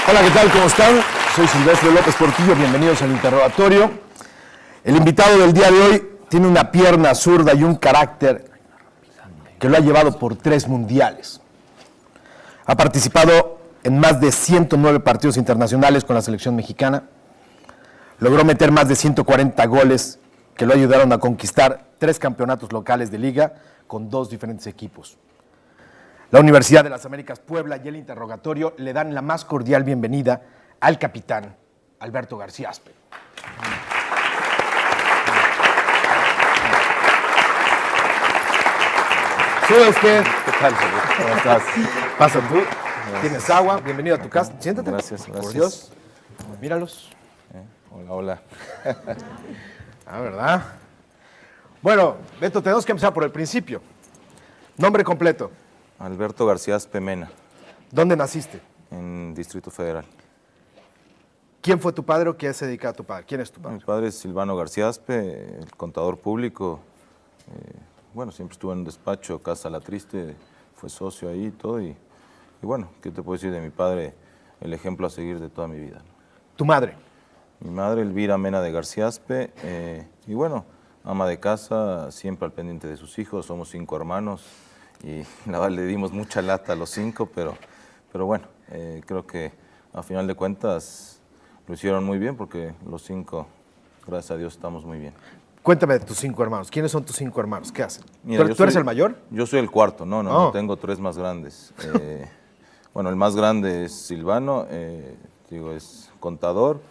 Hola, ¿qué tal? ¿Cómo están? Soy Silvestre López Portillo, bienvenidos al interrogatorio. El invitado del día de hoy tiene una pierna zurda y un carácter que lo ha llevado por 3 mundiales. Ha participado en más de 109 partidos internacionales con la selección mexicana. Logró meter más de 140 goles que lo ayudaron a conquistar 3 campeonatos locales de liga con 2 diferentes equipos. La Universidad de las Américas Puebla y el interrogatorio le dan la más cordial bienvenida al capitán Alberto García Aspe. Sube usted. ¿Qué tal, Sergio? ¿Cómo estás? Pasa tú. Tienes agua. Bienvenido a tu casa. Siéntate. Gracias, gracias. Por Dios. Míralos. Hola, hola. ¿Verdad? Bueno, Beto, tenemos que empezar por el principio. Nombre completo. Alberto García Aspe Mena, ¿Dónde naciste? en Distrito Federal. ¿Quién fue tu padre o qué se dedica a tu padre? ¿Quién es tu Mi padre? padre es Silvano García Aspe, el contador público. Bueno, siempre estuvo en un despacho, Casa La Triste, fue socio ahí y todo. Y bueno, ¿qué te puedo decir de mi padre? El ejemplo a seguir de toda mi vida, ¿no? ¿Tu madre? Mi madre, Elvira Mena de García Aspe, y bueno, ama de casa, siempre al pendiente de sus hijos. Somos 5 hermanos y la verdad le dimos mucha lata a los 5, pero bueno, creo que a final de cuentas lo hicieron muy bien porque los 5, gracias a Dios, estamos muy bien. Cuéntame de tus 5 hermanos. ¿Quiénes son tus 5 hermanos? ¿Qué hacen? Mira, ¿Tú eres el mayor? Yo soy el cuarto, no, Oh. tengo 3 más grandes. Bueno, el más grande es Silvano, digo, es contador.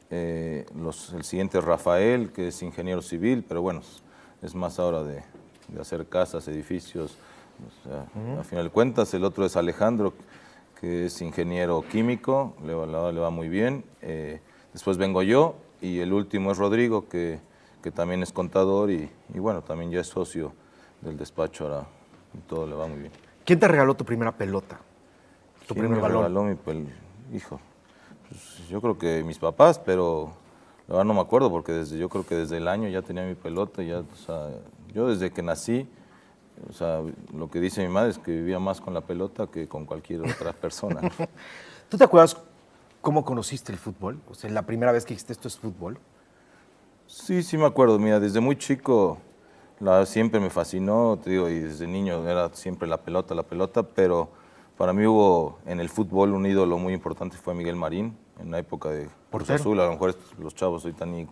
El siguiente es Rafael, que es ingeniero civil, pero bueno, es más ahora de hacer casas, edificios. O sea, a final de cuentas, el otro es Alejandro, que es ingeniero químico, le va muy bien. Después vengo yo, y el último es Rodrigo, que también es contador y bueno, también ya es socio del despacho ahora, y todo le va muy bien. ¿Quién te regaló tu primera pelota? Tu ¿Quién primer me balón. regaló hijo? Pues yo creo que mis papás, pero la verdad no me acuerdo porque yo creo que desde el año ya tenía mi pelota. Ya, o sea, yo desde que nací, o sea, lo que dice mi madre es que vivía más con la pelota que con cualquier otra persona, ¿no? ¿Tú te acuerdas cómo conociste el fútbol? O sea, la primera vez que dijiste esto es fútbol. Sí me acuerdo. Mira, desde muy chico siempre me fascinó, te digo, y desde niño era siempre la pelota, pero para mí hubo en el fútbol un ídolo muy importante, fue Miguel Marín, en la época de Cruz Portero. Azul. A lo mejor los chavos ahorita ni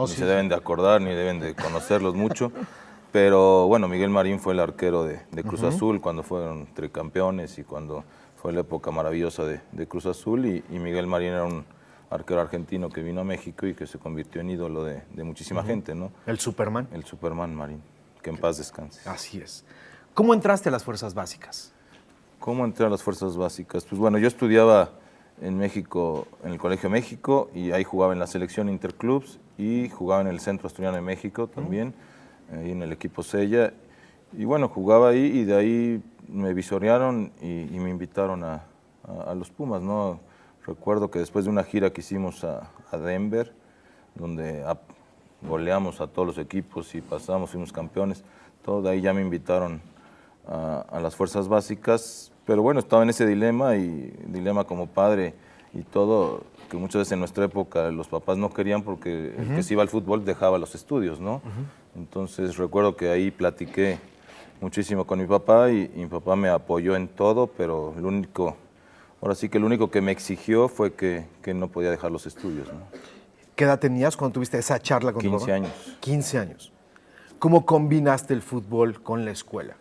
Sí. se deben de acordar, ni deben de conocerlos mucho, pero bueno, Miguel Marín fue el arquero de Cruz Azul cuando fueron tricampeones y cuando fue la época maravillosa de Cruz Azul, y Miguel Marín era un arquero argentino que vino a México y que se convirtió en ídolo de muchísima gente, ¿no? El Superman. El Superman Marín, que en paz descanse. Así es. ¿Cómo entraste a las fuerzas básicas? ¿Cómo entré a las fuerzas básicas? Pues bueno, yo estudiaba en México, en el Colegio México, y ahí jugaba en la selección Interclubs y jugaba en el Centro Asturiano de México también, ahí en el equipo Sella. Y bueno, jugaba ahí y de ahí me visorearon y me invitaron a los Pumas, ¿no? Recuerdo que después de una gira que hicimos a Denver, donde goleamos a todos los equipos y pasamos, fuimos campeones, todo de ahí ya me invitaron a las fuerzas básicas, pero bueno, estaba en ese dilema como padre y todo, que muchas veces en nuestra época los papás no querían porque el que se iba al fútbol dejaba los estudios, ¿no? Entonces recuerdo que ahí platiqué muchísimo con mi papá y mi papá me apoyó en todo, pero ahora sí que lo único que me exigió fue que no podía dejar los estudios, ¿no? ¿Qué edad tenías cuando tuviste esa charla con tu papá? 15 años. 15 años. ¿Cómo combinaste el fútbol con la escuela?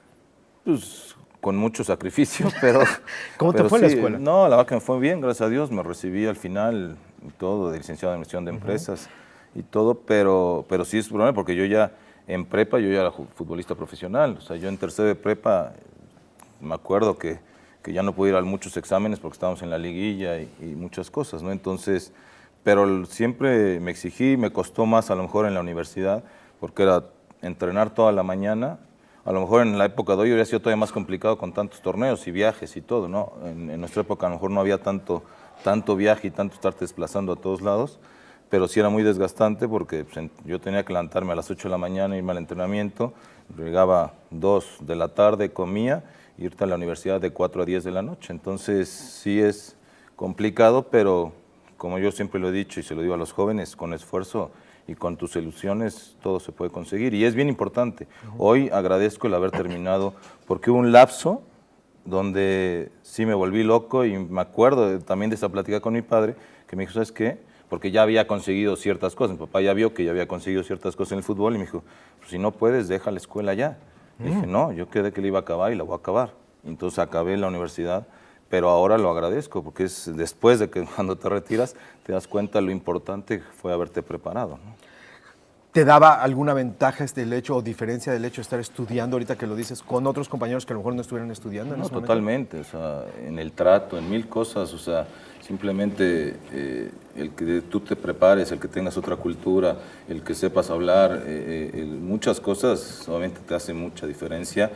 Pues con mucho sacrificio, pero... ¿Cómo te pero fue en la sí, escuela? No, la verdad que me fue bien, gracias a Dios. Me recibí al final y todo, de licenciado en Administración de Empresas y todo, pero sí es problema porque yo ya en prepa, yo ya era futbolista profesional. O sea, yo en tercero de prepa, me acuerdo que ya no pude ir a muchos exámenes porque estábamos en la liguilla y muchas cosas, ¿no? Entonces, pero siempre me exigí, me costó más a lo mejor en la universidad, porque era entrenar toda la mañana. A lo mejor en la época de hoy hubiera sido todavía más complicado con tantos torneos y viajes y todo, ¿no? En nuestra época a lo mejor no había tanto viaje y tanto estarte desplazando a todos lados, pero sí era muy desgastante porque pues, yo tenía que levantarme a las 8 de la mañana, irme al entrenamiento, llegaba 2 de la tarde, comía, y irte a la universidad de 4 a 10 de la noche. Entonces sí es complicado, pero como yo siempre lo he dicho y se lo digo a los jóvenes, con esfuerzo y con tus ilusiones todo se puede conseguir. Y es bien importante. Hoy agradezco el haber terminado porque hubo un lapso donde sí me volví loco y me acuerdo también de esa plática con mi padre que me dijo, ¿sabes qué? Porque ya había conseguido ciertas cosas. Mi papá ya vio que ya había conseguido ciertas cosas en el fútbol y me dijo, pues, si no puedes, deja la escuela ya. Le dije, no, yo quedé que la iba a acabar y la voy a acabar. Entonces acabé la universidad, pero ahora lo agradezco porque es después de que cuando te retiras te das cuenta lo importante fue haberte preparado, ¿no? ¿Te daba alguna ventaja el hecho o diferencia del hecho de estar estudiando, ahorita que lo dices, con otros compañeros que a lo mejor no estuvieran estudiando en No, ese momento? totalmente, o sea, en el trato, en mil cosas, o sea, simplemente el que tú te prepares, el que tengas otra cultura, el que sepas hablar, muchas cosas obviamente te hace mucha diferencia.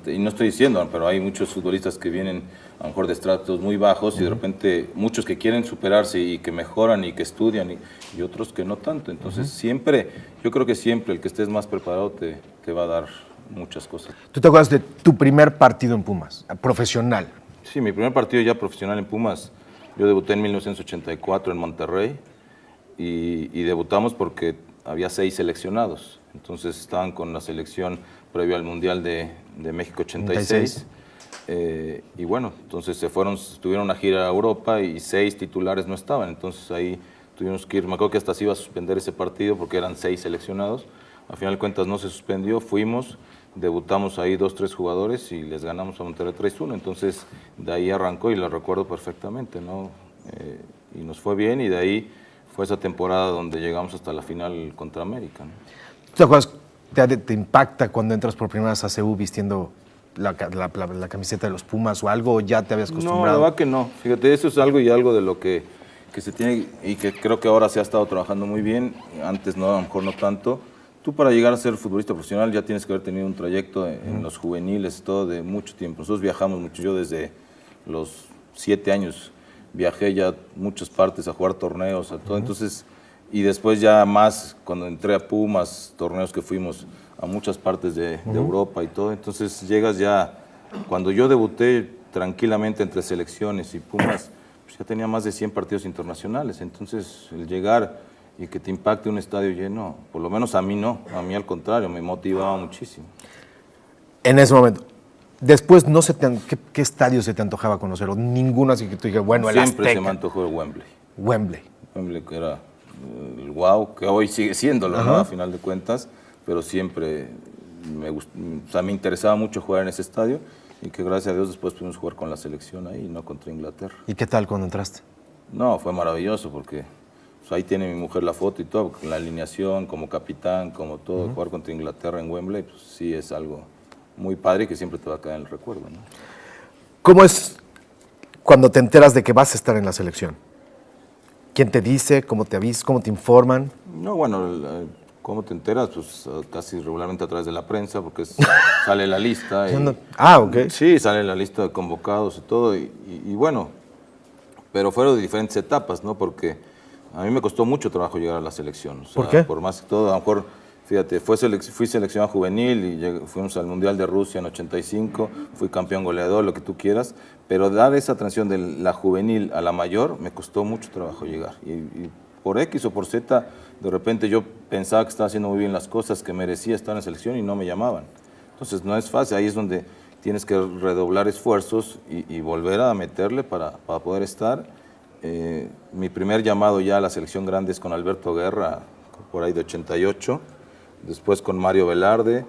Y no estoy diciendo, pero hay muchos futbolistas que vienen a lo mejor de estratos muy bajos y de repente muchos que quieren superarse y que mejoran y que estudian y otros que no tanto. Entonces siempre, yo creo que siempre el que estés más preparado te va a dar muchas cosas. ¿Tú te acuerdas de tu primer partido en Pumas, profesional? Sí, mi primer partido ya profesional en Pumas, yo debuté en 1984 en Monterrey y debutamos porque había 6 seleccionados. Entonces estaban con la selección previo al Mundial de México 86. Y bueno, entonces tuvieron una gira a Europa y 6 titulares no estaban. Entonces ahí tuvimos que ir, me acuerdo que hasta se iba a suspender ese partido porque eran 6 seleccionados. Al final de cuentas no se suspendió, fuimos, debutamos ahí 2, 3 jugadores y les ganamos a Monterrey 3-1. Entonces de ahí arrancó y lo recuerdo perfectamente, ¿no? Y nos fue bien y de ahí fue esa temporada donde llegamos hasta la final contra América, ¿no? ¿Te acuerdas? ¿Te impacta cuando entras por primera vez a CU vistiendo la camiseta de los Pumas o algo, o ya te habías acostumbrado? No, la verdad que no. Fíjate, eso es algo de lo que se tiene y que creo que ahora se ha estado trabajando muy bien. Antes no, a lo mejor no tanto. Tú para llegar a ser futbolista profesional ya tienes que haber tenido un trayecto en los juveniles, todo de mucho tiempo. Nosotros viajamos mucho. Yo desde los 7 años viajé ya muchas partes a jugar torneos, a todo. Entonces, y después ya más, cuando entré a Pumas, torneos que fuimos a muchas partes de Europa y todo. Entonces llegas ya, cuando yo debuté tranquilamente entre selecciones y Pumas, pues ya tenía más de 100 partidos internacionales. Entonces el llegar y que te impacte un estadio lleno, por lo menos a mí no, a mí al contrario, me motivaba muchísimo. En ese momento, después, ¿qué estadio se te antojaba conocer? O ninguno, así que tú digas, bueno, el Azteca. Siempre se me antojó el Wembley. Wembley, que era el wow, que hoy sigue siéndolo, ¿no? A final de cuentas, pero siempre me interesaba mucho jugar en ese estadio y que gracias a Dios después pudimos jugar con la selección ahí, no contra Inglaterra. ¿Y qué tal cuando entraste? No, fue maravilloso porque pues, ahí tiene mi mujer la foto y todo, con la alineación, como capitán, como todo, jugar contra Inglaterra en Wembley, pues sí es algo muy padre y que siempre te va a quedar en el recuerdo, ¿no? ¿Cómo es cuando te enteras de que vas a estar en la selección? ¿Quién te dice? ¿Cómo te avisas? ¿Cómo te informan? No, bueno, ¿cómo te enteras? Pues casi regularmente a través de la prensa, porque sale la lista. Ok. Sí, sale la lista de convocados y todo. Y bueno, pero fueron de diferentes etapas, ¿no? Porque a mí me costó mucho trabajo llegar a la selección. O sea, ¿por qué? Por más que todo, a lo mejor, fíjate, fui seleccionado juvenil y fuimos al Mundial de Rusia en 85, fui campeón goleador, lo que tú quieras, pero dar esa transición de la juvenil a la mayor me costó mucho trabajo llegar. Y por X o por Z, de repente yo pensaba que estaba haciendo muy bien las cosas, que merecía estar en la selección y no me llamaban. Entonces no es fácil, ahí es donde tienes que redoblar esfuerzos y volver a meterle para poder estar. Mi primer llamado ya a la selección grande es con Alberto Guerra, por ahí de 88, después con Mario Velarde,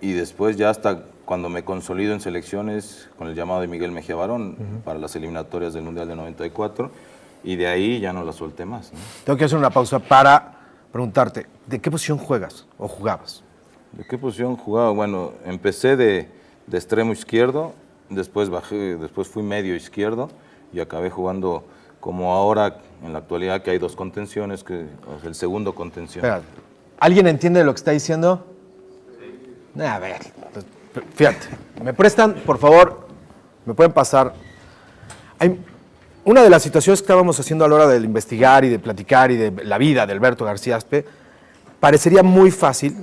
y después ya hasta cuando me consolido en selecciones con el llamado de Miguel Mejía Barón para las eliminatorias del Mundial de 94, y de ahí ya no la solté más, ¿no? Tengo que hacer una pausa para preguntarte, ¿de qué posición juegas o jugabas? ¿De qué posición jugaba? Bueno, empecé de extremo izquierdo, después fui medio izquierdo y acabé jugando como ahora en la actualidad que hay 2 contenciones, que es el segundo contención. Espera, ¿alguien entiende lo que está diciendo? Sí. A ver, fíjate, me prestan, por favor, me pueden pasar. Una de las situaciones que estábamos haciendo a la hora de investigar y de platicar y de la vida de Alberto García Aspe, parecería muy fácil,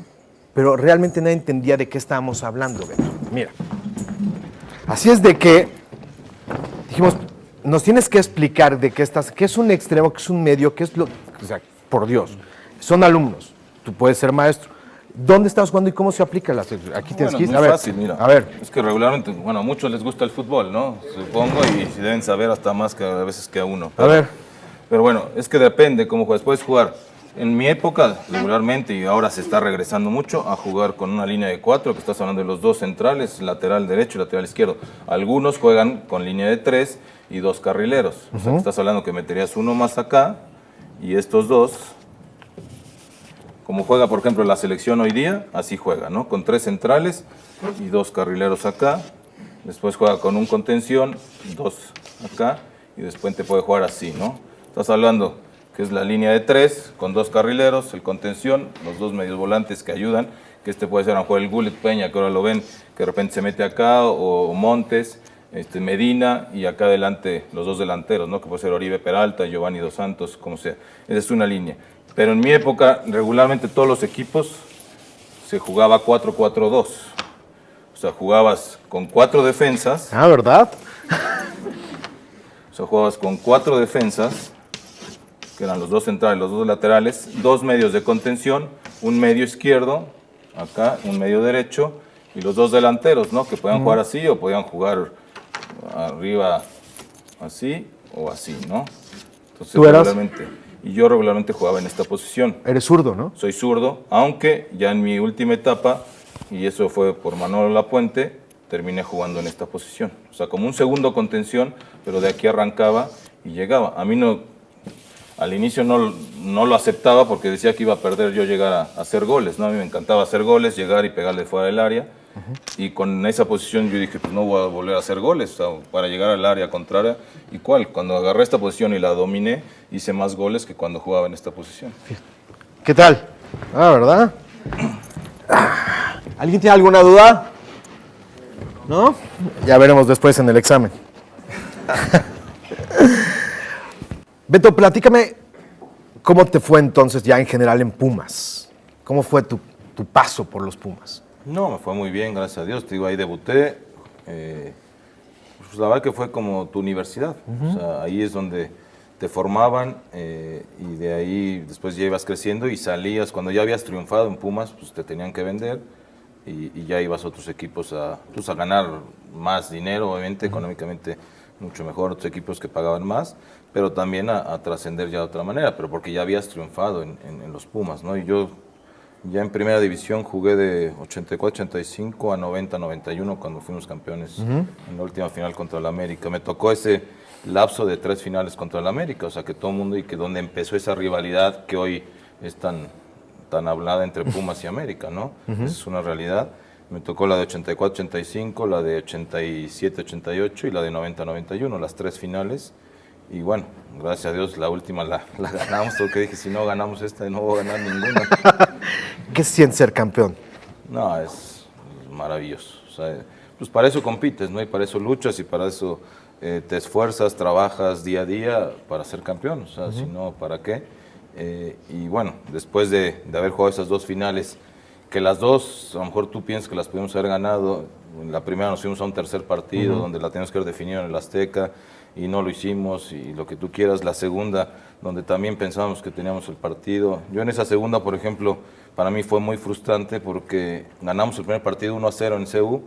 pero realmente nadie entendía de qué estábamos hablando, Beto. Mira, así es de que dijimos, nos tienes que explicar de qué es un extremo, qué es un medio, qué es lo... O sea, por Dios, son alumnos, tú puedes ser maestro. ¿Dónde estás jugando y cómo se aplica la selección? Aquí tienes que ir. Muy A ver, fácil, mira. A ver. Es que regularmente, bueno, a muchos les gusta el fútbol, ¿no? Supongo, y deben saber hasta más que a veces que a uno. A ver. Pero bueno, es que depende cómo juegas. Puedes jugar, en mi época, regularmente, y ahora se está regresando mucho, a jugar con una línea de 4, que estás hablando de los dos centrales, lateral derecho y lateral izquierdo. Algunos juegan con línea de 3 y 2 carrileros. O sea, que estás hablando que meterías uno más acá y estos dos. Como juega, por ejemplo, la selección hoy día, así juega, ¿no? Con 3 centrales y 2 carrileros acá. Después juega con un contención, 2 acá, y después te puede jugar así, ¿no? Estás hablando que es la línea de 3, con 2 carrileros, el contención, los 2 medios volantes que ayudan, que puede ser a lo mejor el Gullit Peña, que ahora lo ven, que de repente se mete acá, o Montes, Medina, y acá adelante los 2 delanteros, ¿no? Que puede ser Oribe Peralta, Giovanni Dos Santos, como sea. Esa es una línea. Pero en mi época, regularmente todos los equipos se jugaba 4-4-2. O sea, jugabas con 4 defensas. Ah, ¿verdad? O sea, jugabas con 4 defensas, que eran los 2 centrales, los 2 laterales, 2 medios de contención, un medio izquierdo, acá, un medio derecho, y los 2 delanteros, ¿no? Que podían jugar así o podían jugar arriba así o así, ¿no? Entonces, ¿Tú eras? Y yo regularmente jugaba en esta posición. Eres zurdo, ¿no? Soy zurdo, aunque ya en mi última etapa, y eso fue por Manolo Lapuente, terminé jugando en esta posición. O sea, como un segundo contención, pero de aquí arrancaba y llegaba. A mí no, al inicio no lo aceptaba porque decía que iba a perder yo llegar a hacer goles, ¿no? A mí me encantaba hacer goles, llegar y pegarle fuera del área. Y con esa posición yo dije, pues no voy a volver a hacer goles, o sea, para llegar al área contraria. ¿Y cuál? Cuando agarré esta posición y la dominé, hice más goles que cuando jugaba en esta posición. ¿Qué tal? Ah, ¿verdad? ¿Alguien tiene alguna duda? ¿No? Ya veremos después en el examen. Beto, platícame cómo te fue entonces ya en general en Pumas. ¿Cómo fue tu paso por los Pumas? No, me fue muy bien, gracias a Dios. Te digo, ahí debuté. Pues la verdad que fue como tu universidad. O sea, ahí es donde te formaban y de ahí después ya ibas creciendo y salías. Cuando ya habías triunfado en Pumas, pues te tenían que vender y ya ibas a otros equipos a ganar más dinero, obviamente, económicamente mucho mejor, otros equipos que pagaban más, pero también a trascender ya de otra manera, pero porque ya habías triunfado en los Pumas, ¿no? Y yo ya en primera división jugué de 84-85 a 90-91 cuando fuimos campeones en la última final contra el América. Me tocó ese lapso de 3 finales contra el América, o sea que todo el mundo, y que donde empezó esa rivalidad que hoy es tan hablada entre Pumas y América, ¿no? Esa es una realidad. Me tocó la de 84-85, la de 87-88 y la de 90-91, las 3 finales. Y bueno, gracias a Dios la última la ganamos, porque dije, si no ganamos esta, no voy a ganar ninguna. ¿Qué se siente ser campeón? No, es maravilloso. O sea, pues para eso compites, ¿no? Y para eso luchas y para eso te esfuerzas, trabajas día a día para ser campeón. O sea, si no, ¿para qué? Y bueno, después de haber jugado esas 2 finales, que las 2, a lo mejor tú piensas que las pudimos haber ganado. En la primera nos fuimos a un tercer partido donde la teníamos que haber definido en el Azteca y no lo hicimos, y lo que tú quieras. La segunda, donde también pensábamos que teníamos el partido. Yo en esa segunda, por ejemplo, para mí fue muy frustrante porque ganamos el primer partido 1-0 en CU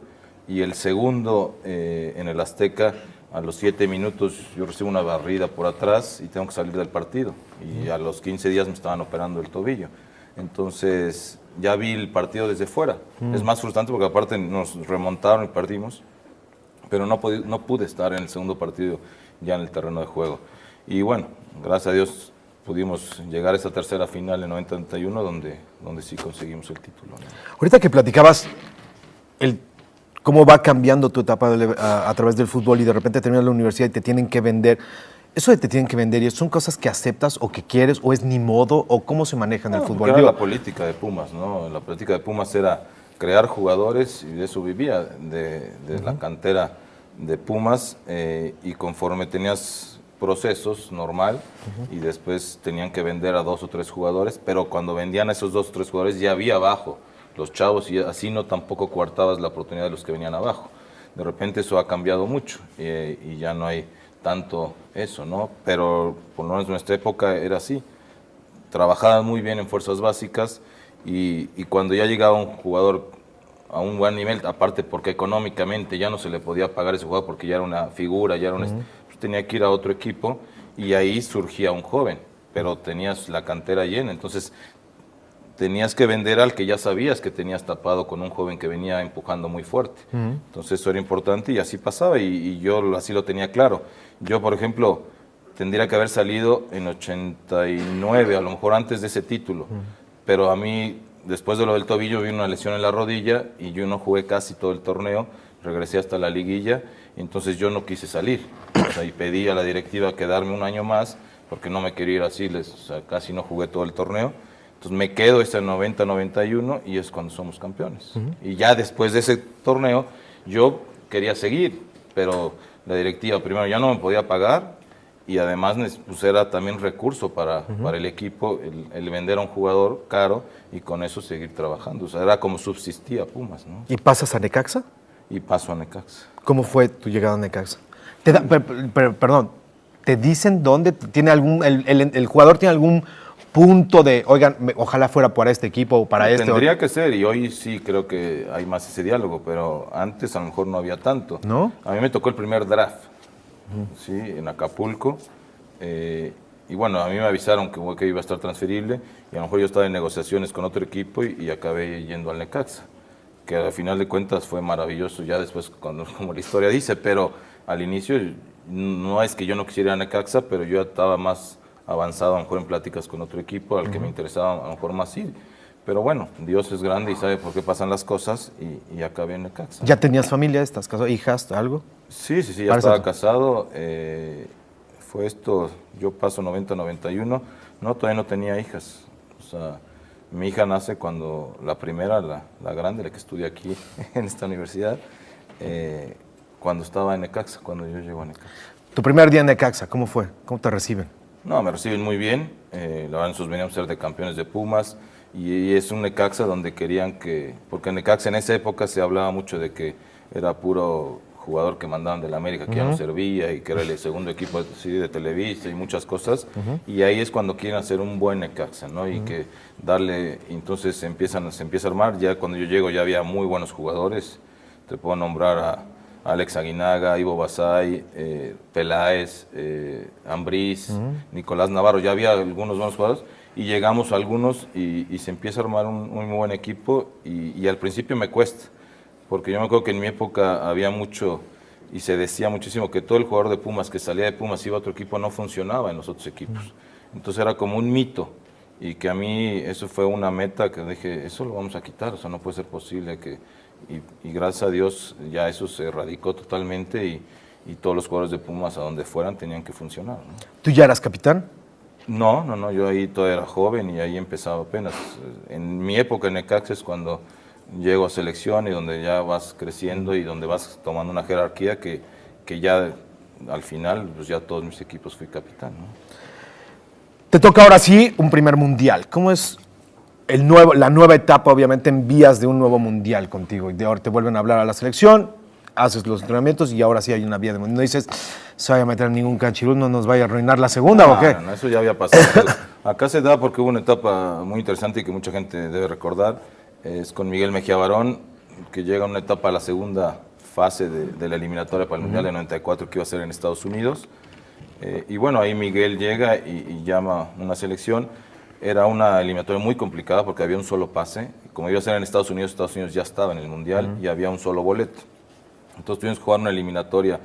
y el segundo en el Azteca, a los 7 minutos yo recibo una barrida por atrás y tengo que salir del partido. Y a los 15 días me estaban operando el tobillo. Entonces ya vi el partido desde fuera. Es más frustrante porque aparte nos remontaron y perdimos, pero no pude estar en el segundo partido ya en el terreno de juego. Y bueno, gracias a Dios pudimos llegar a esa tercera final en 90-91 donde sí conseguimos el título, ¿no? Ahorita que platicabas cómo va cambiando tu etapa a través del fútbol y de repente terminas la universidad y te tienen que vender. Eso de te tienen que vender, ¿y son cosas que aceptas o que quieres o es ni modo o cómo se maneja en el fútbol? Era la política de Pumas, ¿no? La política de Pumas era crear jugadores y de eso vivía, de la cantera de Pumas, y conforme tenías procesos normal y después tenían que vender a 2 o 3 jugadores, pero cuando vendían a esos 2 o 3 jugadores ya había abajo los chavos y así no tampoco coartabas la oportunidad de los que venían abajo. De repente eso ha cambiado mucho y ya no hay tanto eso, ¿no? Pero por lo menos en nuestra época era así. Trabajaban muy bien en fuerzas básicas y cuando ya llegaba un jugador a un buen nivel, aparte porque económicamente ya no se le podía pagar a ese jugador porque ya era una figura, ya era pues tenía que ir a otro equipo y ahí surgía un joven, pero tenías la cantera llena, entonces tenías que vender al que ya sabías que tenías tapado con un joven que venía empujando muy fuerte. Entonces eso era importante y así pasaba y yo así lo tenía claro. Yo, por ejemplo, tendría que haber salido en 89, a lo mejor antes de ese título, pero a mí, después de lo del tobillo, vino una lesión en la rodilla y yo no jugué casi todo el torneo, regresé hasta la liguilla, y entonces yo no quise salir. O sea, y pedí a la directiva quedarme un año más, porque no me quería ir así, o sea, casi no jugué todo el torneo. Entonces me quedo ese 90-91 y es cuando somos campeones. Y ya después de ese torneo yo quería seguir, pero la directiva primero ya no me podía pagar y además pues era también recurso para el equipo el vender a un jugador caro y con eso seguir trabajando. O sea, era como subsistía Pumas, ¿no? ¿Y pasas a Necaxa? Y paso a Necaxa. ¿Cómo fue tu llegada a Necaxa? Perdón, ¿te dicen dónde? ¿Tiene el jugador tiene algún punto de, oigan, ojalá fuera para este equipo o para este? Tendría que ser, y hoy sí creo que hay más ese diálogo, pero antes a lo mejor no había tanto. ¿No? A mí me tocó el primer draft, ¿sí? En Acapulco, y bueno, a mí me avisaron que iba a estar transferible, y a lo mejor yo estaba en negociaciones con otro equipo y acabé yendo al Necaxa, que al final de cuentas fue maravilloso, ya después, como la historia dice, pero al inicio no es que yo no quisiera ir a Necaxa, pero yo estaba más avanzado a lo mejor en pláticas con otro equipo al que me interesaba a lo mejor más sí. Pero bueno, Dios es grande y sabe por qué pasan las cosas y acabé en Necaxa. ¿Ya tenías familia? ¿Estás casado? ¿Hijas? ¿Algo? Sí, ya estaba casado. Fue esto, yo paso 90-91. No, todavía no tenía hijas. O sea, mi hija nace cuando la primera, la grande, la que estudia aquí en esta universidad, cuando estaba en Necaxa, cuando yo llego a Necaxa. ¿Tu primer día en Necaxa, cómo fue? ¿Cómo te reciben? No, me reciben muy bien. La verdad, nosotros veníamos a ser de campeones de Pumas y es un Necaxa donde querían porque en Necaxa en esa época se hablaba mucho de que era puro jugador que mandaban de la América, que ya no servía y que era el segundo equipo de Televisa y muchas cosas. Y ahí es cuando quieren hacer un buen Necaxa, ¿no? Y que darle, entonces se empieza a armar. Ya cuando yo llego ya había muy buenos jugadores. Te puedo nombrar a Alex Aguinaga, Ivo Basay, Peláez, Ambriz, Nicolás Navarro, ya había algunos buenos jugadores y llegamos a algunos y se empieza a armar un muy buen equipo y al principio me cuesta, porque yo me acuerdo que en mi época había mucho y se decía muchísimo que todo el jugador de Pumas que salía de Pumas iba a otro equipo no funcionaba en los otros equipos, entonces era como un mito y que a mí eso fue una meta que dije, eso lo vamos a quitar, o sea, no puede ser posible que... Y gracias a Dios ya eso se erradicó totalmente y todos los jugadores de Pumas a donde fueran tenían que funcionar, ¿no? ¿Tú ya eras capitán? No, yo ahí todavía era joven y ahí empezaba apenas. En mi época en Necaxa es cuando llego a selección y donde ya vas creciendo y donde vas tomando una jerarquía que ya al final pues ya todos mis equipos fui capitán, ¿no? Te toca ahora sí un primer mundial. ¿Cómo es la nueva etapa, obviamente, en vías de un nuevo mundial contigo? Y de ahora te vuelven a hablar a la selección, haces los entrenamientos y ahora sí hay una vía de mundial. No dices, se vaya a meter ningún canchirú, no nos vaya a arruinar la segunda, ¿o qué? No, eso ya había pasado. Acá se da porque hubo una etapa muy interesante y que mucha gente debe recordar. Es con Miguel Mejía Barón, que llega a una etapa a la segunda fase de la eliminatoria para el Mundial de 94 que iba a ser en Estados Unidos. Y bueno, ahí Miguel llega y llama una selección. Era una eliminatoria muy complicada porque había un solo pase. Como iba a ser en Estados Unidos ya estaba en el Mundial y había un solo boleto. Entonces tuvimos que jugar una eliminatoria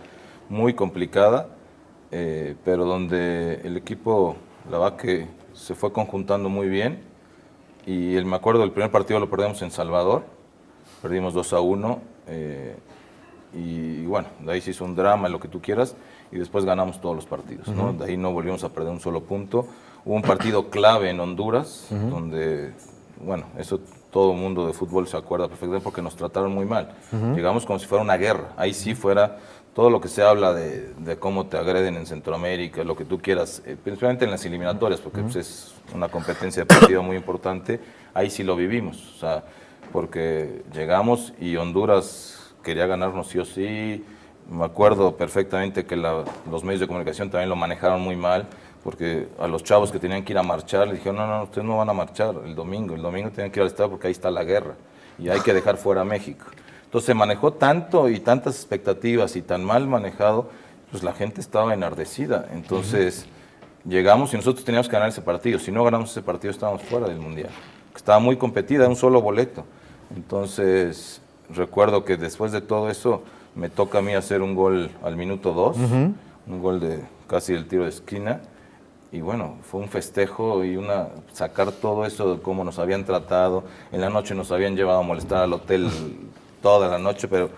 muy complicada, pero donde el equipo, la verdad que se fue conjuntando muy bien. Y me acuerdo, el primer partido lo perdimos en Salvador, perdimos 2-1. Y bueno, de ahí se hizo un drama, lo que tú quieras, y después ganamos todos los partidos, ¿no? De ahí no volvimos a perder un solo punto. Hubo un partido clave en Honduras, donde, bueno, eso todo el mundo de fútbol se acuerda perfectamente porque nos trataron muy mal. Llegamos como si fuera una guerra. Ahí sí fuera todo lo que se habla de cómo te agreden en Centroamérica, lo que tú quieras, principalmente en las eliminatorias, porque pues, es una competencia deportiva muy importante. Ahí sí lo vivimos, o sea, porque llegamos y Honduras quería ganarnos sí o sí. Me acuerdo perfectamente que los medios de comunicación también lo manejaron muy mal, porque a los chavos que tenían que ir a marchar les dijeron, no, ustedes no van a marchar el domingo tienen que ir al estadio porque ahí está la guerra y hay que dejar fuera a México. Entonces se manejó tanto y tantas expectativas y tan mal manejado, pues la gente estaba enardecida. Entonces llegamos y nosotros teníamos que ganar ese partido. Si no ganamos ese partido estábamos fuera del Mundial. Estaba muy competida, un solo boleto. Entonces recuerdo que después de todo eso me toca a mí hacer un gol al minuto 2, un gol de casi el tiro de esquina. Y bueno, fue un festejo y sacar todo eso de cómo nos habían tratado. En la noche nos habían llevado a molestar al hotel toda la noche, pero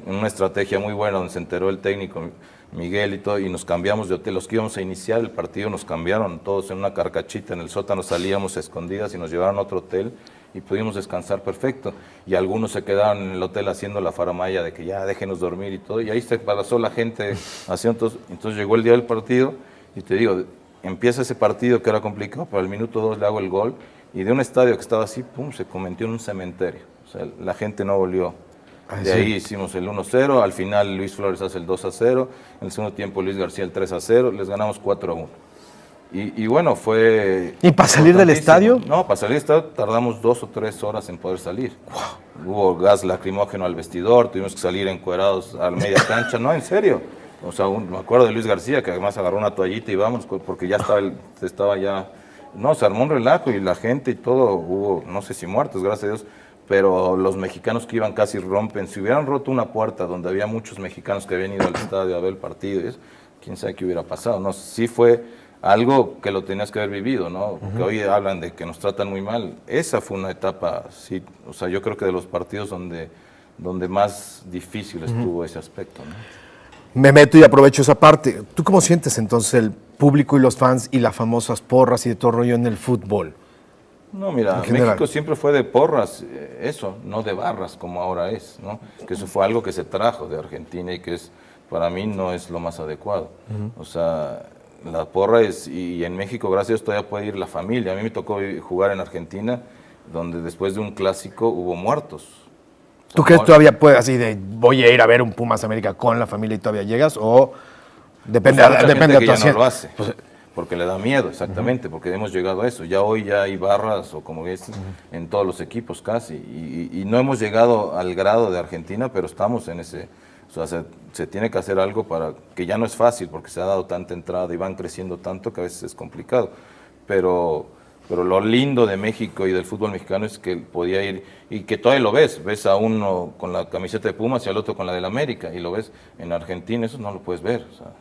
en una estrategia muy buena donde se enteró el técnico Miguel y todo, y nos cambiamos de hotel. Los que íbamos a iniciar el partido nos cambiaron todos en una carcachita en el sótano, salíamos a escondidas y nos llevaron a otro hotel y pudimos descansar perfecto. Y algunos se quedaron en el hotel haciendo la faramaya de que ya déjenos dormir y todo, y ahí se pasó la gente haciendo. Entonces llegó el día del partido y te digo, empieza ese partido que era complicado, pero al minuto 2 le hago el gol y de un estadio que estaba así, pum, se convirtió en un cementerio. O sea, la gente no volvió. De ahí hicimos el 1-0, al final Luis Flores hace el 2-0, en el segundo tiempo Luis García el 3-0, les ganamos 4-1. Y bueno, fue... ¿Y para salir del estadio? No, para salir del estadio tardamos 2 o 3 horas en poder salir. Wow. Hubo gas lacrimógeno al vestidor, tuvimos que salir encuerados a media cancha, no, en serio. O sea, me acuerdo de Luis García, que además agarró una toallita y vamos, porque ya estaba ya... No, se armó un relajo y la gente y todo, hubo, no sé si muertos, gracias a Dios, pero los mexicanos que iban casi rompen. Si hubieran roto una puerta donde había muchos mexicanos que habían ido al estadio a ver el partido, y eso, quién sabe qué hubiera pasado, ¿no? Sí fue algo que lo tenías que haber vivido, ¿no? Porque hoy hablan de que nos tratan muy mal. Esa fue una etapa, sí, o sea, yo creo que de los partidos donde más difícil estuvo ese aspecto, ¿no? Me meto y aprovecho esa parte. ¿Tú cómo sientes entonces el público y los fans y las famosas porras y de todo rollo en el fútbol? No, mira, México siempre fue de porras, eso, no de barras como ahora es, ¿no? Que eso fue algo que se trajo de Argentina y que para mí no es lo más adecuado. O sea, la porra y en México, gracias a Dios, todavía puede ir la familia. A mí me tocó jugar en Argentina, donde después de un clásico hubo muertos. ¿Tú crees que todavía puedes así de voy a ir a ver un Pumas América con la familia y todavía llegas? ¿O depende, pues depende de tu ya no asiento? lo hace, porque le da miedo, exactamente, porque hemos llegado a eso. Ya hoy ya hay barras, o como ves, en todos los equipos casi. Y no hemos llegado al grado de Argentina, pero estamos en ese... O sea, se tiene que hacer algo para... que ya no es fácil, porque se ha dado tanta entrada y van creciendo tanto que a veces es complicado. Pero lo lindo de México y del fútbol mexicano es que podía ir, y que todavía lo ves a uno con la camiseta de Pumas y al otro con la del América, y lo ves en Argentina, eso no lo puedes ver, o sea,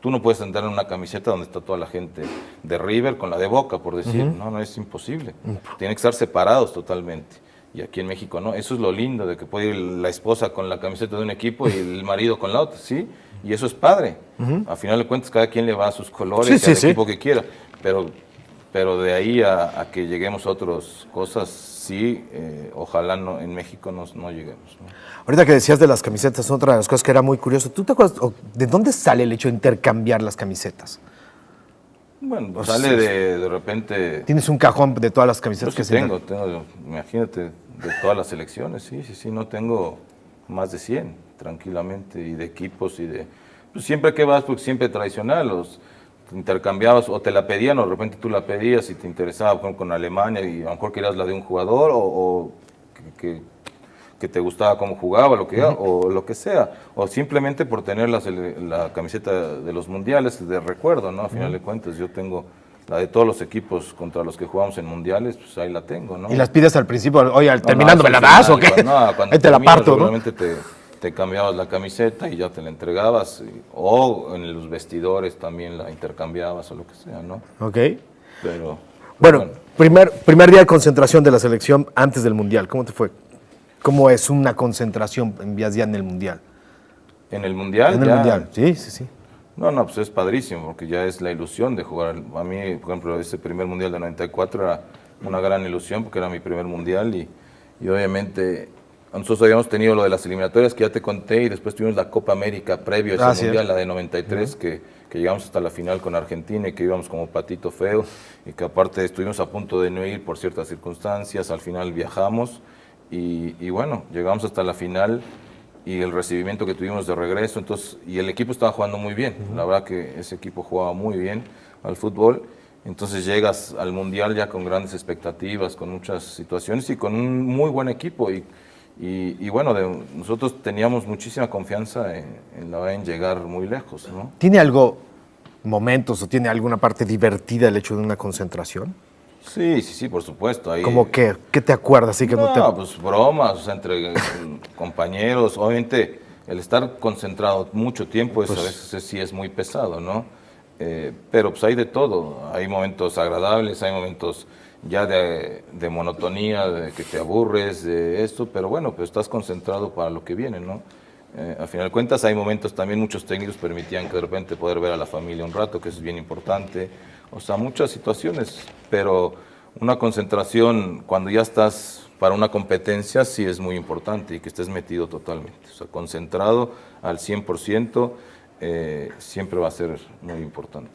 tú no puedes entrar en una camiseta donde está toda la gente de River con la de Boca, por decir, no, es imposible, tienen que estar separados totalmente, y aquí en México no, eso es lo lindo de que puede ir la esposa con la camiseta de un equipo y el marido con la otra, ¿sí? Y eso es padre, a final de cuentas cada quien le va a sus colores, al equipo que quiera, pero de ahí a que lleguemos a otras cosas, sí, ojalá en México no lleguemos, ¿no? Ahorita que decías de las camisetas, otra de las cosas que era muy curioso, ¿tú te acuerdas de dónde sale el hecho de intercambiar las camisetas? Bueno, pues sale de repente... ¿Tienes un cajón de todas las camisetas Pues que tengo, imagínate, de todas las selecciones, sí, no tengo más de 100, tranquilamente, y de equipos, pues siempre que vas, porque siempre tradicional, intercambiabas o te la pedían o de repente tú la pedías y te interesaba, por ejemplo, con Alemania y a lo mejor querías la de un jugador o que te gustaba cómo jugaba o lo que sea, o simplemente por tener la camiseta de los mundiales de recuerdo, ¿no? A final de cuentas yo tengo la de todos los equipos contra los que jugamos en mundiales, pues ahí la tengo, ¿no? ¿Y las pides al principio? Oye, terminando, ¿me la das o qué? Cuando ahí te la parto, ¿no? Seguramente te cambiabas la camiseta y ya te la entregabas, o en los vestidores también la intercambiabas o lo que sea, ¿no? Ok. Pero bueno. Primer día de concentración de la selección antes del Mundial, ¿cómo te fue? ¿Cómo es una concentración en días ya en el Mundial? ¿En el Mundial? En el Mundial, sí. No, pues es padrísimo, porque ya es la ilusión de jugar. A mí, por ejemplo, ese primer Mundial de 94 era una gran ilusión, porque era mi primer Mundial y obviamente... Nosotros habíamos tenido lo de las eliminatorias que ya te conté y después tuvimos la Copa América previo a ese Mundial, la de 93, que llegamos hasta la final con Argentina y que íbamos como patito feo y que aparte estuvimos a punto de no ir por ciertas circunstancias, al final viajamos y bueno, llegamos hasta la final y el recibimiento que tuvimos de regreso, entonces, y el equipo estaba jugando muy bien, la verdad que ese equipo jugaba muy bien al fútbol, entonces llegas al Mundial ya con grandes expectativas, con muchas situaciones y con un muy buen equipo, y bueno, nosotros teníamos muchísima confianza en llegar muy lejos, ¿no? ¿Tiene algo, momentos o tiene alguna parte divertida el hecho de una concentración? Sí, por supuesto. Ahí, ¿Cómo qué? ¿Qué te acuerdas? Así que no te... pues bromas, o sea, entre compañeros. Obviamente, el estar concentrado mucho tiempo a veces sí es muy pesado, ¿no? Pero pues hay de todo. Hay momentos agradables, hay momentos ya de monotonía, de que te aburres de esto, pero bueno, pues estás concentrado para lo que viene, ¿no? Al final de cuentas hay momentos también, muchos técnicos permitían que de repente poder ver a la familia un rato, que eso es bien importante. O sea, muchas situaciones, pero una concentración cuando ya estás para una competencia sí es muy importante y que estés metido totalmente. O sea, concentrado al 100%, siempre va a ser muy importante.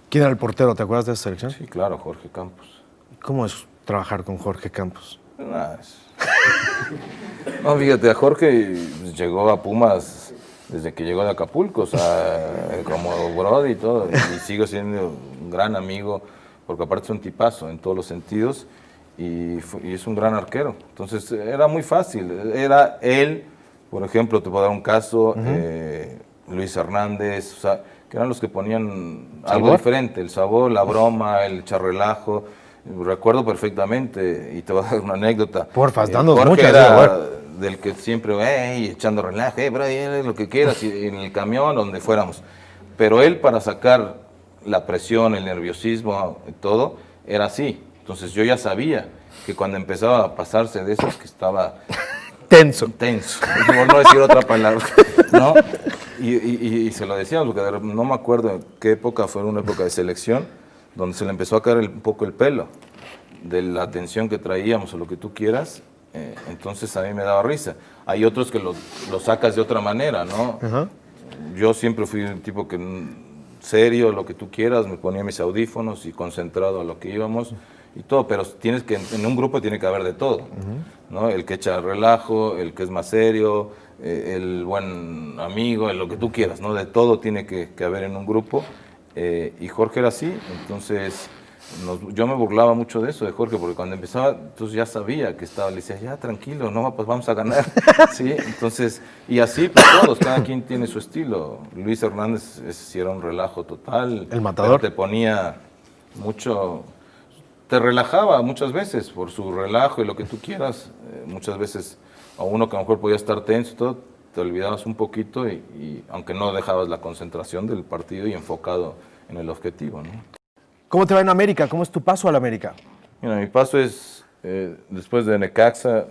¿Quién era el portero? ¿Te acuerdas de esa selección? Sí, claro, Jorge Campos. ¿Cómo es trabajar con Jorge Campos? No, fíjate, a Jorge llegó a Pumas desde que llegó de Acapulco, o sea, como brody y todo, y sigo siendo un gran amigo, porque aparte es un tipazo en todos los sentidos, y es un gran arquero. Entonces, era muy fácil, era él, por ejemplo, te puedo dar un caso, Luis Hernández, o sea, que eran los que ponían algo diferente, el sabor, la broma, el charrelajo. Recuerdo perfectamente, y te voy a dar una anécdota. Porfa, danos Jorge muchas. Era del que siempre, echando relajo, bro, lo que quieras, y en el camión, donde fuéramos. Pero él, para sacar la presión, el nerviosismo, todo, era así. Entonces yo ya sabía que cuando empezaba a pasarse de eso, que estaba tenso, por no decir otra palabra, ¿no? Y se lo decíamos, porque no me acuerdo en qué época, fue una época de selección, donde se le empezó a caer un poco el pelo, de la tensión que traíamos o lo que tú quieras, entonces a mí me daba risa. Hay otros que lo sacas de otra manera, ¿no? Yo siempre fui un tipo que, serio, lo que tú quieras, me ponía mis audífonos y concentrado a lo que íbamos y todo, pero en un grupo tiene que haber de todo, ¿no? El que echa relajo, el que es más serio, el buen amigo, lo que tú quieras, ¿no? De todo tiene que haber en un grupo. Y Jorge era así, entonces yo me burlaba mucho de eso, de Jorge, porque cuando empezaba, entonces ya sabía que estaba, le decía, ya tranquilo, no, pues vamos a ganar, ¿sí? Entonces, y así pues todos, cada quien tiene su estilo. Luis Hernández sí era un relajo total. El matador. Te ponía mucho, te relajaba muchas veces por su relajo y lo que tú quieras. Muchas veces a uno que a lo mejor podía estar tenso y todo, te olvidabas un poquito y aunque no dejabas la concentración del partido y enfocado en el objetivo, ¿no? ¿Cómo te va en América? ¿Cómo es tu paso a la América? Mira, mi paso es, después de Necaxa,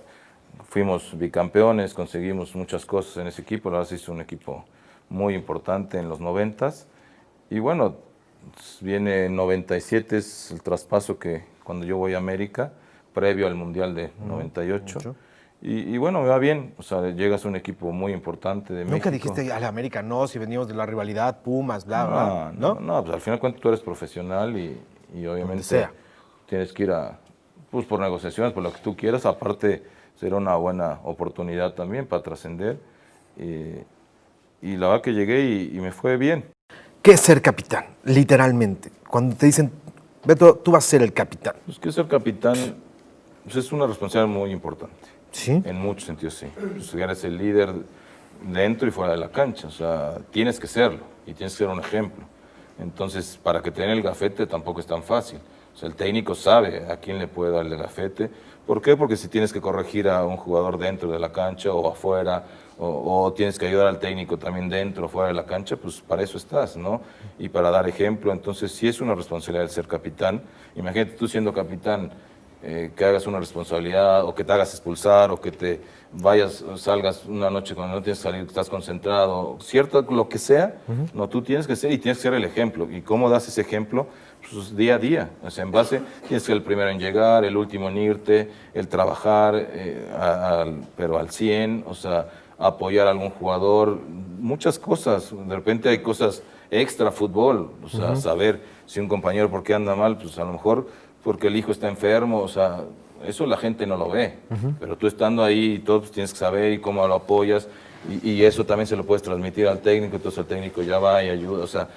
fuimos bicampeones, conseguimos muchas cosas en ese equipo, la verdad se hizo un equipo muy importante en los 90s, y bueno, viene 97, es el traspaso que cuando yo voy a América, previo al Mundial de 98, y bueno, me va bien, o sea, llegas a un equipo muy importante de México. ¿Nunca dijiste a la América no, si veníamos de la rivalidad, Pumas, bla, bla? No, pues al final cuando tú eres profesional y obviamente tienes que ir pues por negociaciones, por lo que tú quieras, aparte será una buena oportunidad también para trascender, y la verdad que llegué y me fue bien. ¿Qué es ser capitán? Literalmente, cuando te dicen, Beto, tú vas a ser el capitán. Pues que ser capitán pues es una responsabilidad muy importante. ¿Sí? En muchos sentidos, sí. Pues eres el líder dentro y fuera de la cancha, o sea, tienes que serlo y tienes que ser un ejemplo. Entonces, para que te den el gafete tampoco es tan fácil. O sea, el técnico sabe a quién le puede dar el gafete. ¿Por qué? Porque si tienes que corregir a un jugador dentro de la cancha o afuera, o tienes que ayudar al técnico también dentro o fuera de la cancha, pues para eso estás, ¿no? Y para dar ejemplo. Entonces, sí es una responsabilidad el ser capitán. Imagínate tú siendo capitán, que hagas una responsabilidad o que te hagas expulsar o que te vayas, salgas una noche cuando no tienes que salir, estás concentrado, cierto, lo que sea, no, tú tienes que ser y tienes que ser el ejemplo. ¿Y cómo das ese ejemplo? Pues día a día, o sea, en base, tienes que ser el primero en llegar, el último en irte, el trabajar, pero al 100, o sea, apoyar a algún jugador, muchas cosas, de repente hay cosas extra fútbol, o sea, saber si un compañero por qué anda mal, pues a lo mejor porque el hijo está enfermo, o sea, eso la gente no lo ve, pero tú estando ahí y todo, pues tienes que saber y cómo lo apoyas, Y eso también se lo puedes transmitir al técnico, entonces el técnico ya va y ayuda. O sea,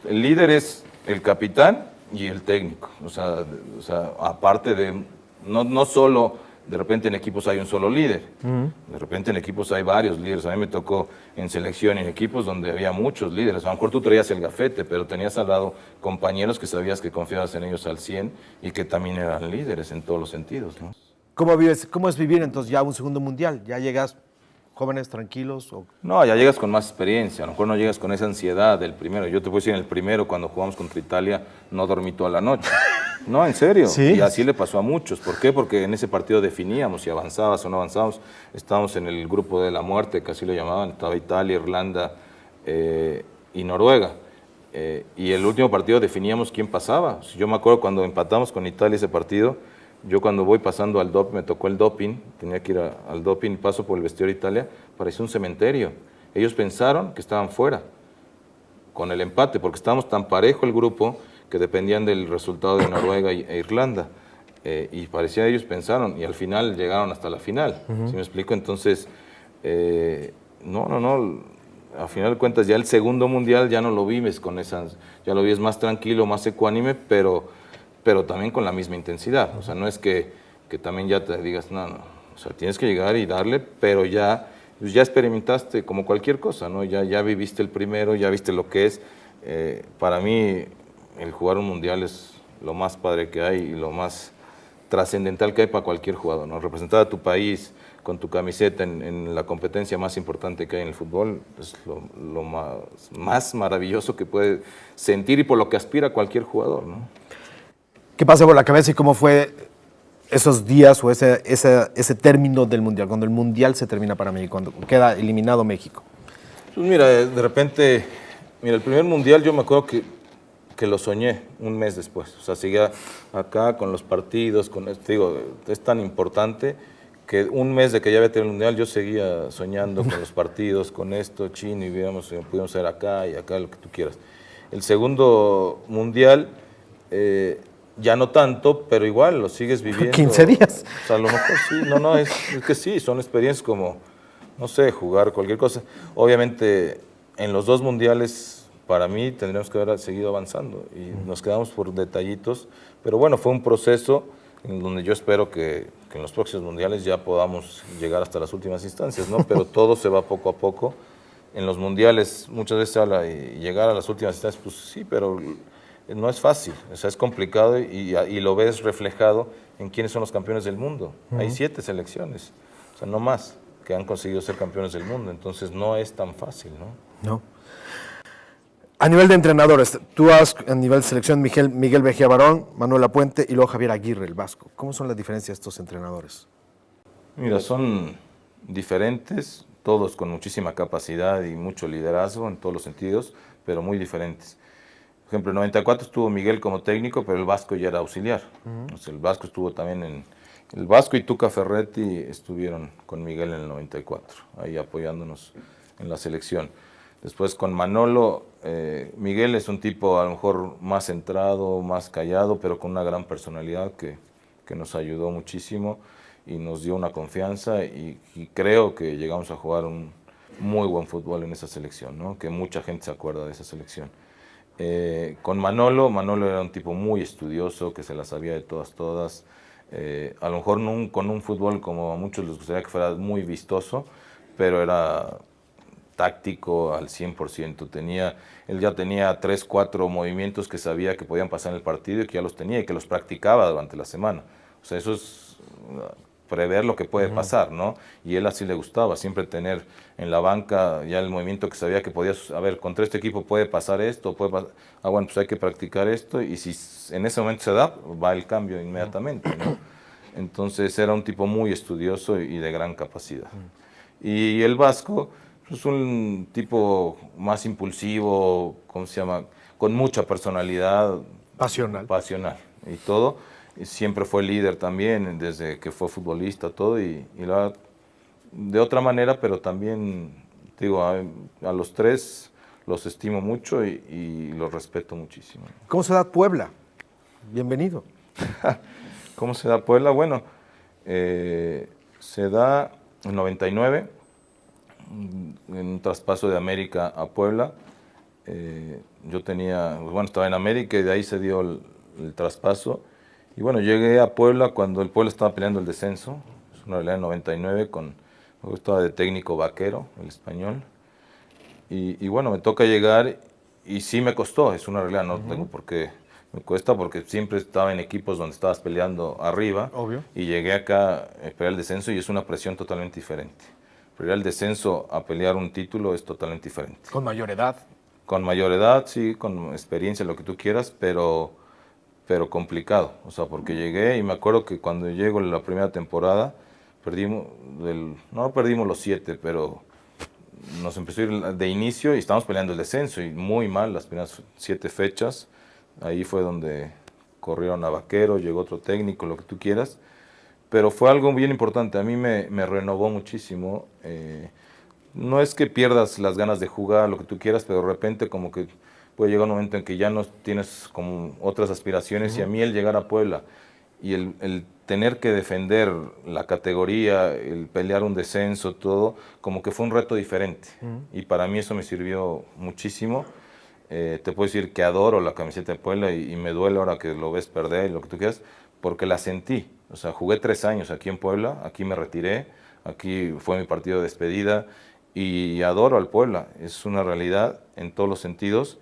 el líder es el capitán y el técnico. O sea aparte de, no solo de repente en equipos hay un solo líder, de repente en equipos hay varios líderes. A mí me tocó en selección y en equipos donde había muchos líderes. A lo mejor tú traías el gafete, pero tenías al lado compañeros que sabías que confiabas en ellos al 100 y que también eran líderes en todos los sentidos, ¿no? ¿Cómo es vivir entonces ya un segundo mundial? ¿Ya llegas jóvenes, tranquilos? No, ya llegas con más experiencia, a lo mejor no llegas con esa ansiedad del primero. Yo te puedo decir, en el primero, cuando jugamos contra Italia, no dormí toda la noche. No, en serio. ¿Sí? Y así le pasó a muchos. ¿Por qué? Porque en ese partido definíamos si avanzabas o no avanzabas. Estábamos en el grupo de la muerte, que así lo llamaban. Estaba Italia, Irlanda y Noruega. Y el último partido definíamos quién pasaba. Yo me acuerdo cuando empatamos con Italia ese partido, yo cuando voy pasando al doping, me tocó el doping, tenía que ir al doping, paso por el vestidor de Italia, parecía un cementerio. Ellos pensaron que estaban fuera con el empate, porque estábamos tan parejo el grupo que dependían del resultado de Noruega e Irlanda. Y parecía ellos pensaron, y al final llegaron hasta la final. ¿Sí me explico? Entonces, a final de cuentas ya el segundo mundial ya no lo vives con esas, ya lo vives más tranquilo, más ecuánime, pero también con la misma intensidad. O sea, no es que también ya te digas, no, o sea, tienes que llegar y darle, pero ya experimentaste como cualquier cosa, ¿no? Ya viviste el primero, ya viste lo que es. Para mí, el jugar un mundial es lo más padre que hay y lo más trascendental que hay para cualquier jugador, ¿no? Representar a tu país con tu camiseta en la competencia más importante que hay en el fútbol es lo más maravilloso que puede sentir y por lo que aspira cualquier jugador, ¿no? ¿Qué pasa por la cabeza y cómo fue esos días o ese término del mundial, cuando el mundial se termina para México, cuando queda eliminado México? Pues mira, de repente, el primer mundial yo me acuerdo que lo soñé un mes después. O sea, seguía acá con los partidos, digo, es tan importante que un mes de que ya había tenido el mundial yo seguía soñando con los partidos, con esto, chino, y pudimos ser acá y acá, lo que tú quieras. El segundo mundial, ya no tanto, pero igual lo sigues viviendo. 15 días. O sea, a lo mejor sí, es que sí, son experiencias como, no sé, jugar cualquier cosa. Obviamente, en los dos mundiales, para mí, tendríamos que haber seguido avanzando y nos quedamos por detallitos, pero bueno, fue un proceso en donde yo espero que en los próximos mundiales ya podamos llegar hasta las últimas instancias, ¿no? Pero todo se va poco a poco. En los mundiales muchas veces se habla y llegar a las últimas instancias, pues sí, pero no es fácil, o sea, es complicado y lo ves reflejado en quiénes son los campeones del mundo. Hay 7 selecciones, o sea, no más, que han conseguido ser campeones del mundo, entonces no es tan fácil, ¿no? No. A nivel de entrenadores, tú has a nivel de selección Miguel Mejía Barón, Manuel Lapuente y luego Javier Aguirre, el vasco. ¿Cómo son las diferencias de estos entrenadores? Mira, son diferentes, todos con muchísima capacidad y mucho liderazgo en todos los sentidos, pero muy diferentes. Por ejemplo, en 94 estuvo Miguel como técnico, pero el Vasco ya era auxiliar. O sea, el Vasco estuvo también el Vasco y Tuca Ferretti estuvieron con Miguel en el 94, ahí apoyándonos en la selección. Después con Manolo, Miguel es un tipo a lo mejor más centrado, más callado, pero con una gran personalidad que nos ayudó muchísimo y nos dio una confianza y creo que llegamos a jugar un muy buen fútbol en esa selección, ¿no? Que mucha gente se acuerda de esa selección. Con Manolo era un tipo muy estudioso, que se la sabía de todas. A lo mejor con un fútbol como a muchos les gustaría que fuera muy vistoso, pero era táctico al 100%. Él ya tenía 3, 4 movimientos que sabía que podían pasar en el partido y que ya los tenía y que los practicaba durante la semana. O sea, eso es prever lo que puede pasar, ¿no? Y él así le gustaba, siempre tener en la banca ya el movimiento que sabía que podías, a ver, contra este equipo puede pasar esto, bueno, pues hay que practicar esto, y si en ese momento se da, va el cambio inmediatamente, ¿no? Entonces era un tipo muy estudioso y de gran capacidad. Y el Vasco es un tipo más impulsivo, ¿cómo se llama? Con mucha personalidad. Pasional y todo. Y siempre fue líder también, desde que fue futbolista, todo, y de otra manera, pero también, digo, a los 3 los estimo mucho y los respeto muchísimo. ¿Cómo se da Puebla? Bienvenido. ¿Cómo se da Puebla? Bueno, se da en 99, en un traspaso de América a Puebla. Yo tenía, bueno, estaba en América y de ahí se dio el traspaso. Y bueno, llegué a Puebla cuando el Puebla estaba peleando el descenso. Es una realidad en 99 yo estaba de técnico Vaquero, el español. Y bueno, me toca llegar y sí me costó, es una realidad, no tengo por qué me cuesta porque siempre estaba en equipos donde estabas peleando arriba. Obvio. Y llegué acá a pelear el descenso y es una presión totalmente diferente. Pelear el descenso a pelear un título es totalmente diferente. Con mayor edad. Con mayor edad, sí, con experiencia, lo que tú quieras, pero complicado. O sea, porque llegué y me acuerdo que cuando llego en la primera temporada, no perdimos los 7, pero nos empezó a ir de inicio y estábamos peleando el descenso y muy mal las primeras 7 fechas. Ahí fue donde corrieron a Vaquero, llegó otro técnico, lo que tú quieras. Pero fue algo bien importante, a mí me renovó muchísimo. No es que pierdas las ganas de jugar, lo que tú quieras, pero de repente como que puede llegar un momento en que ya no tienes como otras aspiraciones. Y a mí el llegar a Puebla y el tener que defender la categoría, el pelear un descenso, todo, como que fue un reto diferente. Y para mí eso me sirvió muchísimo. Te puedo decir que adoro la camiseta de Puebla y me duele ahora que lo ves perder y lo que tú quieras, porque la sentí. O sea, jugué 3 años aquí en Puebla, aquí me retiré, aquí fue mi partido de despedida y adoro al Puebla. Es una realidad en todos los sentidos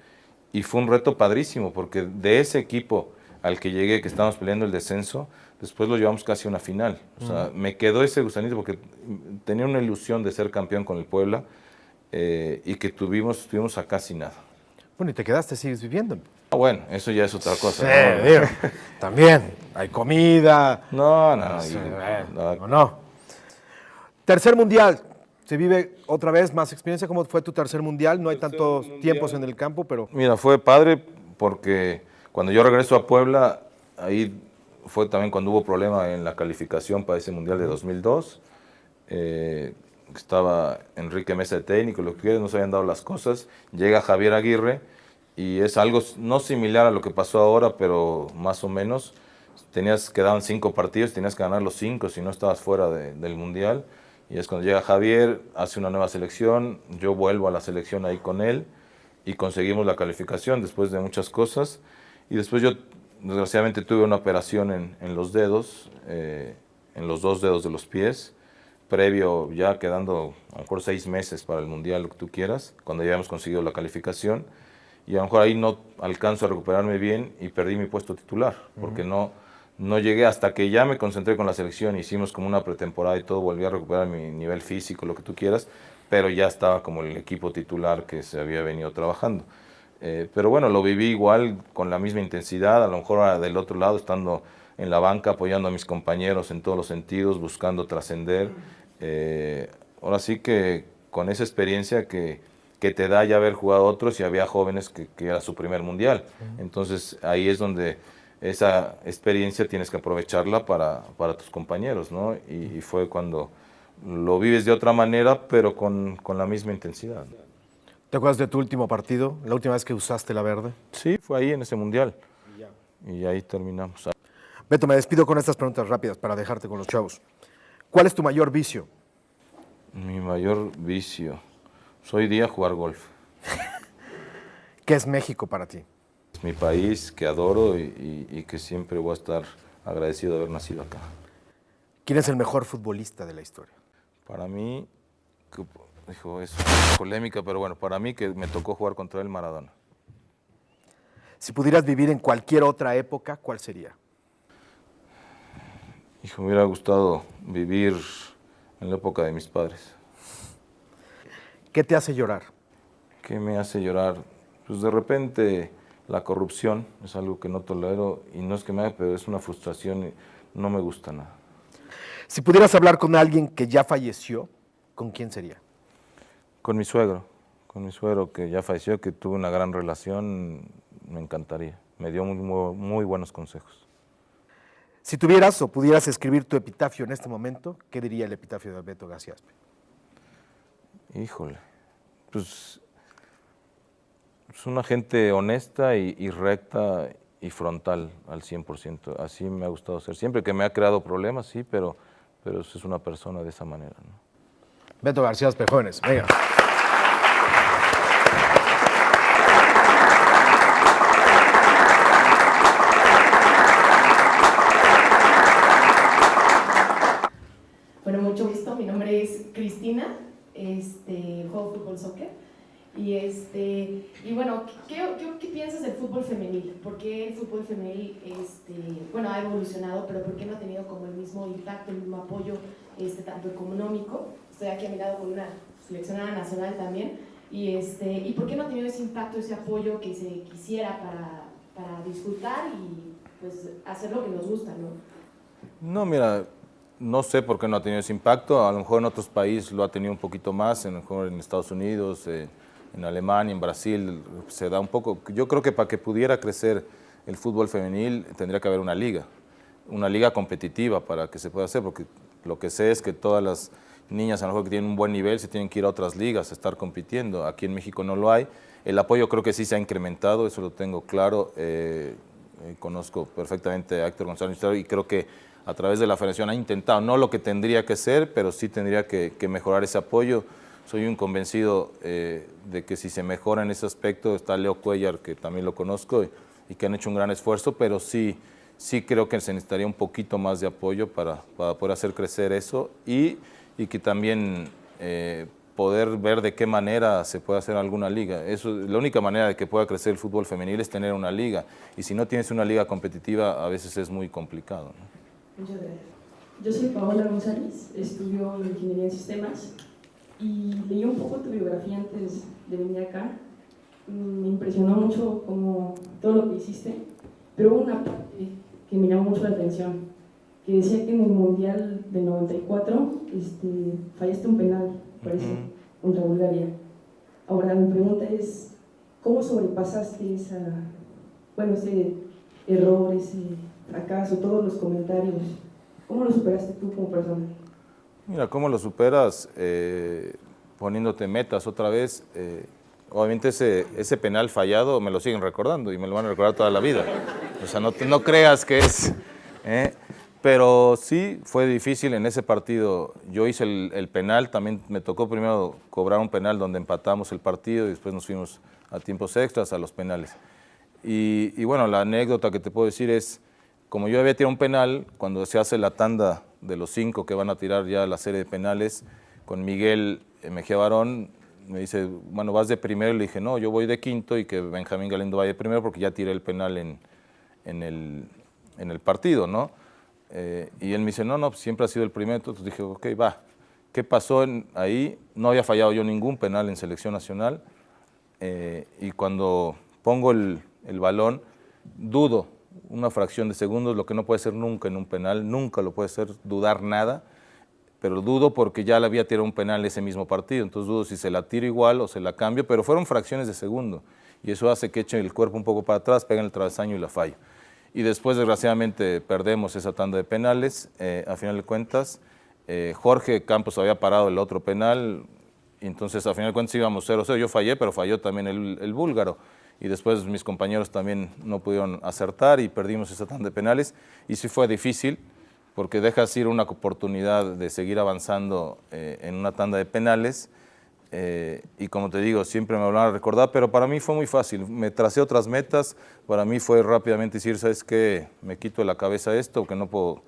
y fue un reto padrísimo porque de ese equipo al que llegué, que estábamos peleando el descenso, después lo llevamos casi a una final. O sea, me quedó ese gusanito porque tenía una ilusión de ser campeón con el Puebla y que estuvimos a casi nada. Bueno, y te quedaste, sigues viviendo. Bueno, eso ya es otra cosa. Sí, ¿no? digo, también hay comida. No. No. Tercer mundial. Se vive otra vez más experiencia. ¿Cómo fue tu tercer mundial? No hay tantos tiempos en el campo, pero... Mira, fue padre porque cuando yo regreso a Puebla, ahí fue también cuando hubo problema en la calificación para ese mundial de 2002. Estaba Enrique Mesa de técnico, lo que quieras, no se habían dado las cosas. Llega Javier Aguirre y es algo no similar a lo que pasó ahora, pero más o menos. Quedaban 5 partidos, tenías que ganar los 5 si no estabas fuera del mundial. Y es cuando llega Javier, hace una nueva selección, yo vuelvo a la selección ahí con él y conseguimos la calificación después de muchas cosas. Y después yo, desgraciadamente, tuve una operación en los dedos, en los 2 dedos de los pies, previo ya quedando a lo mejor 6 meses para el Mundial, lo que tú quieras, cuando ya habíamos conseguido la calificación. Y a lo mejor ahí no alcanzo a recuperarme bien y perdí mi puesto titular, porque no llegué hasta que ya me concentré con la selección, hicimos como una pretemporada y todo, volví a recuperar mi nivel físico, lo que tú quieras, pero ya estaba como el equipo titular que se había venido trabajando. Pero bueno, lo viví igual, con la misma intensidad, a lo mejor del otro lado, estando en la banca, apoyando a mis compañeros en todos los sentidos, buscando trascender. Ahora sí que con esa experiencia que te da ya haber jugado otros y había jóvenes que era su primer mundial. Entonces ahí es donde esa experiencia tienes que aprovecharla para tus compañeros, ¿no? Y fue cuando lo vives de otra manera, pero con la misma intensidad. ¿Te acuerdas de tu último partido? ¿La última vez que usaste la verde? Sí, fue ahí en ese mundial. Y ahí terminamos. Beto, me despido con estas preguntas rápidas para dejarte con los chavos. ¿Cuál es tu mayor vicio? Mi mayor vicio. Hoy día jugar golf. ¿Qué es México para ti? Es mi país que adoro y que siempre voy a estar agradecido de haber nacido acá. ¿Quién es el mejor futbolista de la historia? Para mí, es polémica, pero bueno, para mí que me tocó jugar contra el Maradona. Si pudieras vivir en cualquier otra época, ¿cuál sería? Me hubiera gustado vivir en la época de mis padres. ¿Qué te hace llorar? ¿Qué me hace llorar? Pues de repente la corrupción es algo que no tolero y no es que me haga, pero es una frustración y no me gusta nada. Si pudieras hablar con alguien que ya falleció, ¿con quién sería? Con mi suegro que ya falleció, que tuve una gran relación, me encantaría. Me dio muy buenos consejos. Si tuvieras o pudieras escribir tu epitafio en este momento, ¿qué diría el epitafio de Beto Garciaspe? Híjole, pues es una gente honesta y recta y frontal al 100%. Así me ha gustado ser. Siempre que me ha creado problemas, sí, pero es una persona de esa manera, ¿no? Beto García Espejones. Venga. Bueno, mucho gusto. Mi nombre es Cristina. Juego fútbol soccer. Y bueno, ¿qué piensas del fútbol femenil? ¿Por qué el fútbol femenil ha evolucionado, pero por qué no ha tenido como el mismo impacto, el mismo apoyo, tanto económico? Estoy aquí a mi lado con una seleccionada nacional también. ¿Y por qué no ha tenido ese impacto, ese apoyo que se quisiera para disfrutar y pues hacer lo que nos gusta, ¿no? No, mira, no sé por qué no ha tenido ese impacto. A lo mejor en otros países lo ha tenido un poquito más, a lo mejor en Estados Unidos, en Alemania, en Brasil, se da un poco. Yo creo que para que pudiera crecer el fútbol femenil tendría que haber una liga competitiva para que se pueda hacer, porque lo que sé es que todas las niñas a lo mejor que tienen un buen nivel se tienen que ir a otras ligas a estar compitiendo. Aquí en México no lo hay. El apoyo creo que sí se ha incrementado, eso lo tengo claro. Conozco perfectamente a Héctor González y creo que a través de la federación ha intentado, no lo que tendría que ser, pero sí tendría que mejorar ese apoyo. Soy un convencido de que si se mejora en ese aspecto, está Leo Cuellar, que también lo conozco y que han hecho un gran esfuerzo, pero sí creo que se necesitaría un poquito más de apoyo para poder hacer crecer eso y que también poder ver de qué manera se puede hacer alguna liga. La única manera de que pueda crecer el fútbol femenil es tener una liga, y si no tienes una liga competitiva a veces es muy complicado, ¿no? Muchas gracias. Yo soy Paola González, estudio Ingeniería en Sistemas y leí un poco tu biografía antes de venir acá. Me impresionó mucho como todo lo que hiciste, pero hubo una parte que me llamó mucho la atención, que decía que en el Mundial del 94 fallaste un penal, parece, contra Bulgaria. Ahora mi pregunta es, ¿cómo sobrepasaste ese error, ese fracaso, todos los comentarios? ¿Cómo lo superaste tú como persona? Mira, ¿cómo lo superas? Poniéndote metas otra vez. Obviamente ese penal fallado me lo siguen recordando y me lo van a recordar toda la vida. O sea, no creas que es... Pero sí fue difícil en ese partido. Yo hice el penal, también me tocó primero cobrar un penal donde empatamos el partido y después nos fuimos a tiempos extras, a los penales. Y bueno, la anécdota que te puedo decir es, como yo había tirado un penal, cuando se hace la tanda de los 5 que van a tirar ya la serie de penales, con Miguel Mejía Barón, me dice, bueno, vas de primero, y le dije, no, yo voy de quinto y que Benjamín Galindo vaya de primero porque ya tiré el penal en el partido, ¿no? Y él me dice, no, pues siempre ha sido el primero. Entonces dije, ok, va. ¿Qué pasó ahí? No había fallado yo ningún penal en selección nacional. Y cuando pongo el balón, dudo una fracción de segundos, lo que no puede ser nunca en un penal, nunca lo puede ser dudar nada, pero dudo porque ya le había tirado un penal ese mismo partido, entonces dudo si se la tiro igual o se la cambio, pero fueron fracciones de segundo, y eso hace que eche el cuerpo un poco para atrás, pega en el travesaño y la fallo. Y después, desgraciadamente, perdemos esa tanda de penales. A final de cuentas, Jorge Campos había parado el otro penal, y entonces a final de cuentas íbamos 0-0. Yo fallé, pero falló también el búlgaro. Y después mis compañeros también no pudieron acertar y perdimos esa tanda de penales. Y sí fue difícil, porque dejas ir una oportunidad de seguir avanzando en una tanda de penales. Y como te digo, siempre me van a recordar, pero para mí fue muy fácil. Me tracé otras metas, para mí fue rápidamente decir, ¿sabes qué? Me quito de la cabeza esto, que no puedo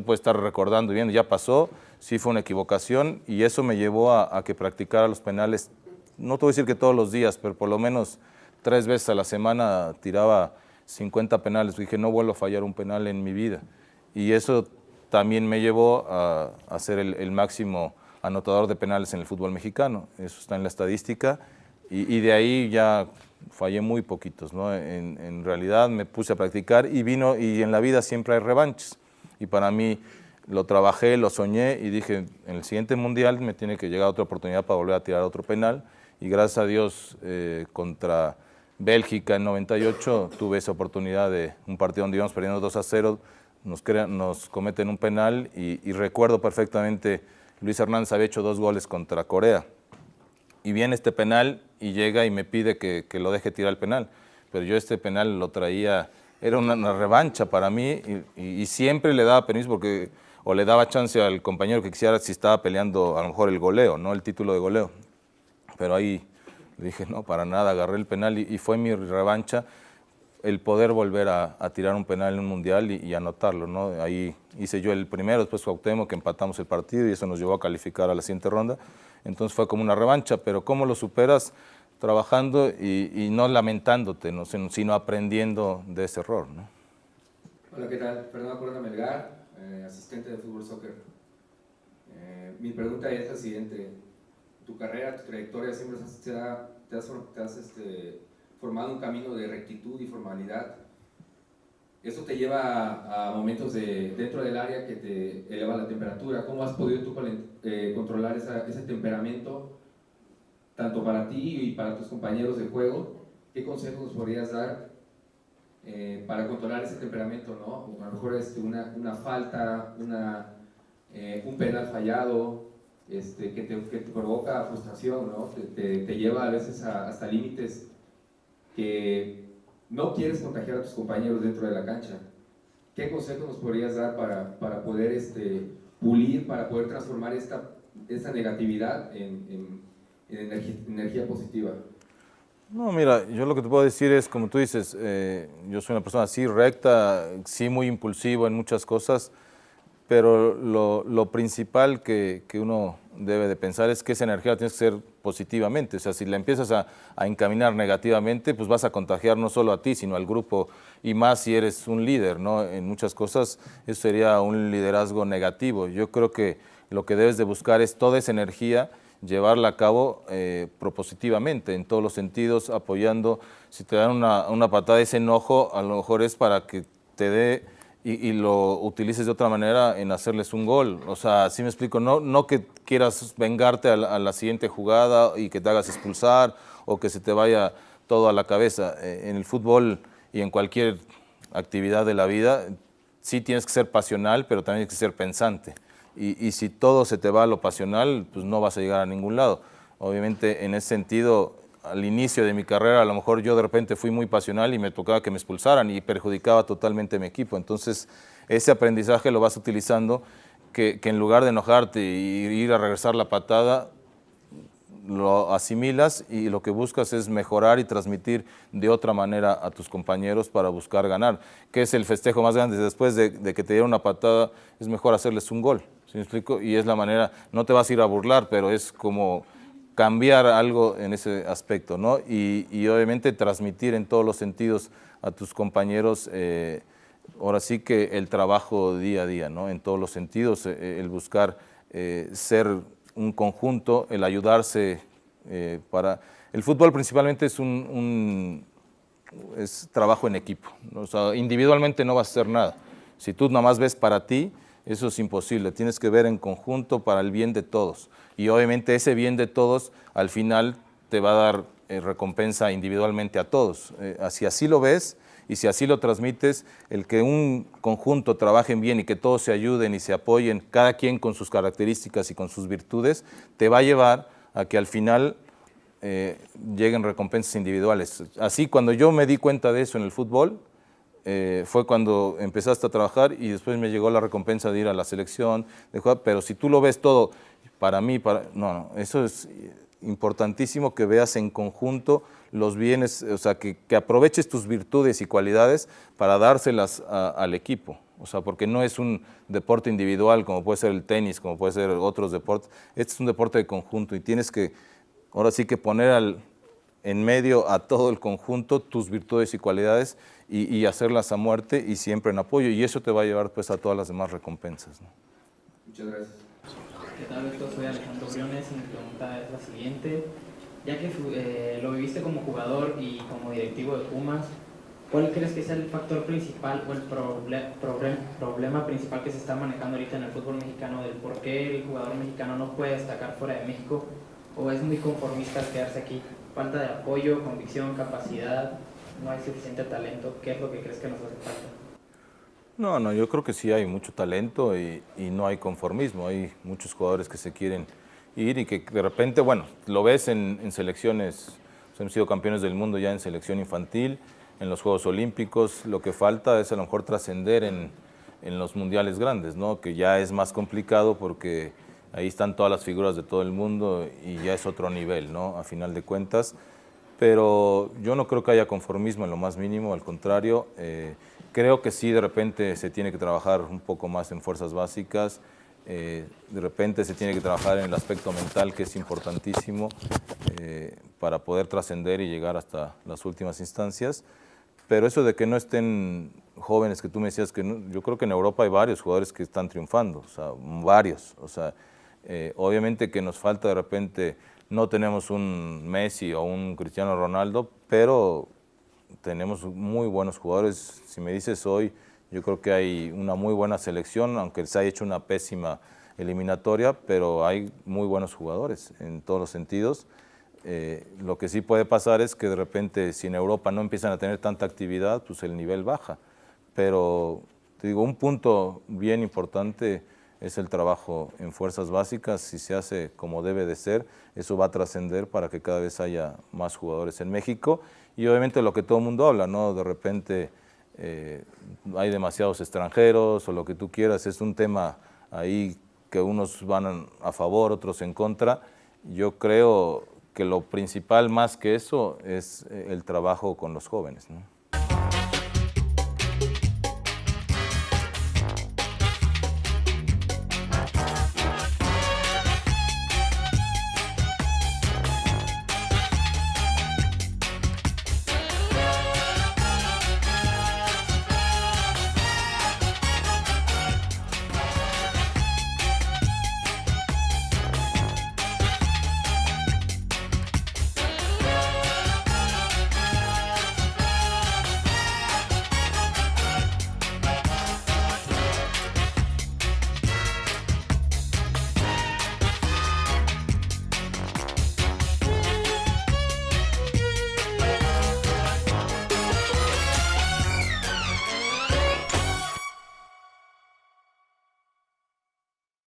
estar recordando y viendo, ya pasó, sí fue una equivocación, y eso me llevó a que practicara los penales, no te voy a decir que todos los días, pero por lo menos 3 veces a la semana tiraba 50 penales. Dije, no vuelvo a fallar un penal en mi vida. Y eso también me llevó a ser el máximo anotador de penales en el fútbol mexicano. Eso está en la estadística, y de ahí ya fallé muy poquitos, ¿no? En realidad me puse a practicar y en la vida siempre hay revanches. Y para mí lo trabajé, lo soñé y dije, en el siguiente mundial me tiene que llegar otra oportunidad para volver a tirar otro penal. Y gracias a Dios, contra Bélgica en 98 tuve esa oportunidad de un partido donde íbamos perdiendo 2-0, nos cometen un penal y recuerdo perfectamente, Luis Hernández había hecho 2 goles contra Corea. Y viene este penal y llega y me pide que lo deje tirar el penal. Pero yo este penal lo traía, era una revancha para mí y siempre le daba permiso porque o le daba chance al compañero que quisiera si estaba peleando a lo mejor el goleo, ¿no? El título de goleo. Pero ahí le dije, no, para nada, agarré el penal y fue mi revancha el poder volver a tirar un penal en un mundial y anotarlo, ¿no? Ahí hice yo el primero, después Cuauhtémoc, que empatamos el partido y eso nos llevó a calificar a la siguiente ronda. Entonces fue como una revancha, pero ¿cómo lo superas? Trabajando y no lamentándote, ¿no? Sino aprendiendo de ese error, ¿no? Hola, ¿qué tal? Fernando Corona Melgar, asistente de Fútbol Soccer. Mi pregunta es la siguiente. Tu carrera, tu trayectoria, siempre te has formado un camino de rectitud y formalidad. Eso te lleva a momentos dentro del área que te eleva la temperatura. ¿Cómo has podido tú controlar ese temperamento, tanto para ti y para tus compañeros de juego? ¿Qué consejos nos podrías dar para controlar ese temperamento, ¿no? A lo mejor una falta, un penal fallado, que te provoca frustración, ¿no? Te lleva a veces hasta límites que no quieres contagiar a tus compañeros dentro de la cancha. ¿Qué consejos nos podrías dar para poder pulir, para poder transformar esta negatividad en energía positiva? No, mira, yo lo que te puedo decir es, como tú dices, yo soy una persona así recta, sí muy impulsivo en muchas cosas, pero lo principal que uno debe de pensar es que esa energía la tienes que hacer positivamente. O sea, si la empiezas a encaminar negativamente, pues vas a contagiar no solo a ti, sino al grupo, y más si eres un líder, ¿no? En muchas cosas eso sería un liderazgo negativo. Yo creo que lo que debes de buscar es toda esa energía, llevarla a cabo propositivamente, en todos los sentidos, apoyando. Si te dan una patada, ese enojo a lo mejor es para que te dé y lo utilices de otra manera en hacerles un gol. O sea, ¿sí me explico? No que quieras vengarte a la siguiente jugada y que te hagas expulsar o que se te vaya todo a la cabeza. En el fútbol y en cualquier actividad de la vida, sí tienes que ser pasional, pero también tienes que ser pensante. Y si todo se te va a lo pasional, pues no vas a llegar a ningún lado. Obviamente, en ese sentido, al inicio de mi carrera, a lo mejor yo de repente fui muy pasional y me tocaba que me expulsaran y perjudicaba totalmente a mi equipo. Entonces, ese aprendizaje lo vas utilizando, que en lugar de enojarte y ir a regresar la patada, lo asimilas y lo que buscas es mejorar y transmitir de otra manera a tus compañeros para buscar ganar. ¿Qué es el festejo más grande? Después de que te dieron una patada, es mejor hacerles un gol. ¿Sí me explico? Y es la manera, no te vas a ir a burlar, pero es como cambiar algo en ese aspecto, ¿no? Y obviamente transmitir en todos los sentidos a tus compañeros, ahora sí que el trabajo día a día, ¿no? En todos los sentidos, el buscar ser un conjunto, el ayudarse para... El fútbol principalmente es trabajo en equipo, ¿no? O sea, individualmente no vas a hacer nada. Si tú nada más ves para ti, eso es imposible. Tienes que ver en conjunto para el bien de todos. Y obviamente ese bien de todos al final te va a dar recompensa individualmente a todos. Si así lo ves y si así lo transmites, el que un conjunto trabajen bien y que todos se ayuden y se apoyen, cada quien con sus características y con sus virtudes, te va a llevar a que al final lleguen recompensas individuales. Así, cuando yo me di cuenta de eso en el fútbol, fue cuando empezaste a trabajar y después me llegó la recompensa de ir a la selección, de jugar. Pero si tú lo ves todo para mí, no, eso es importantísimo, que veas en conjunto los bienes, o sea, que aproveches tus virtudes y cualidades para dárselas al equipo. O sea, porque no es un deporte individual como puede ser el tenis, como puede ser otros deportes. Este es un deporte de conjunto y tienes que, ahora sí que poner en medio a todo el conjunto tus virtudes y cualidades y hacerlas a muerte y siempre en apoyo. Y eso te va a llevar pues a todas las demás recompensas, ¿no? Muchas gracias. ¿Qué tal, Beto? Soy Alejandro Briones y mi pregunta es la siguiente. Ya que lo viviste como jugador y como directivo de Pumas, ¿cuál crees que es el factor principal o el problema principal que se está manejando ahorita en el fútbol mexicano del por qué el jugador mexicano no puede destacar fuera de México o es muy conformista al quedarse aquí? ¿Falta de apoyo, convicción, capacidad? ¿No hay suficiente talento? ¿Qué es lo que crees que nos hace falta? No, yo creo que sí hay mucho talento y no hay conformismo. Hay muchos jugadores que se quieren ir y que de repente, bueno, lo ves en selecciones, hemos sido campeones del mundo ya en selección infantil, en los Juegos Olímpicos. Lo que falta es a lo mejor trascender en en los mundiales grandes, ¿no? Que ya es más complicado porque ahí están todas las figuras de todo el mundo y ya es otro nivel, ¿no? A final de cuentas. Pero yo no creo que haya conformismo en lo más mínimo, al contrario. Creo que sí, de repente se tiene que trabajar un poco más en fuerzas básicas, de repente se tiene que trabajar en el aspecto mental, que es importantísimo para poder trascender y llegar hasta las últimas instancias. Pero eso de que no estén jóvenes, que tú me decías que no, yo creo que en Europa hay varios jugadores que están triunfando, o sea, varios. O sea, obviamente que nos falta de repente, no tenemos un Messi o un Cristiano Ronaldo, pero tenemos muy buenos jugadores. Si me dices hoy, yo creo que hay una muy buena selección, aunque se haya hecho una pésima eliminatoria, pero hay muy buenos jugadores en todos los sentidos. Lo que sí puede pasar es que de repente, si en Europa no empiezan a tener tanta actividad, pues el nivel baja. Pero te digo, un punto bien importante es el trabajo en fuerzas básicas. Si se hace como debe de ser, eso va a trascender para que cada vez haya más jugadores en México. Y obviamente lo que todo el mundo habla, ¿no? De repente hay demasiados extranjeros o lo que tú quieras, es un tema ahí que unos van a favor, otros en contra. Yo creo que lo principal más que eso es el trabajo con los jóvenes, ¿no?